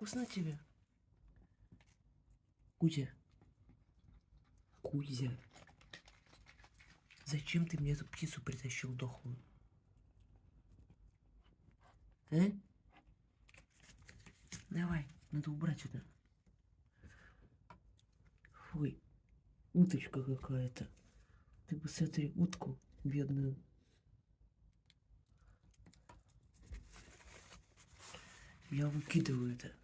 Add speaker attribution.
Speaker 1: Вкусно тебе? Кузя. Кузя. Зачем ты мне эту птицу притащил дохлую? А? Давай, надо убрать это. Ой, уточка какая-то. Ты посмотри, утку бедную. Я выкидываю это.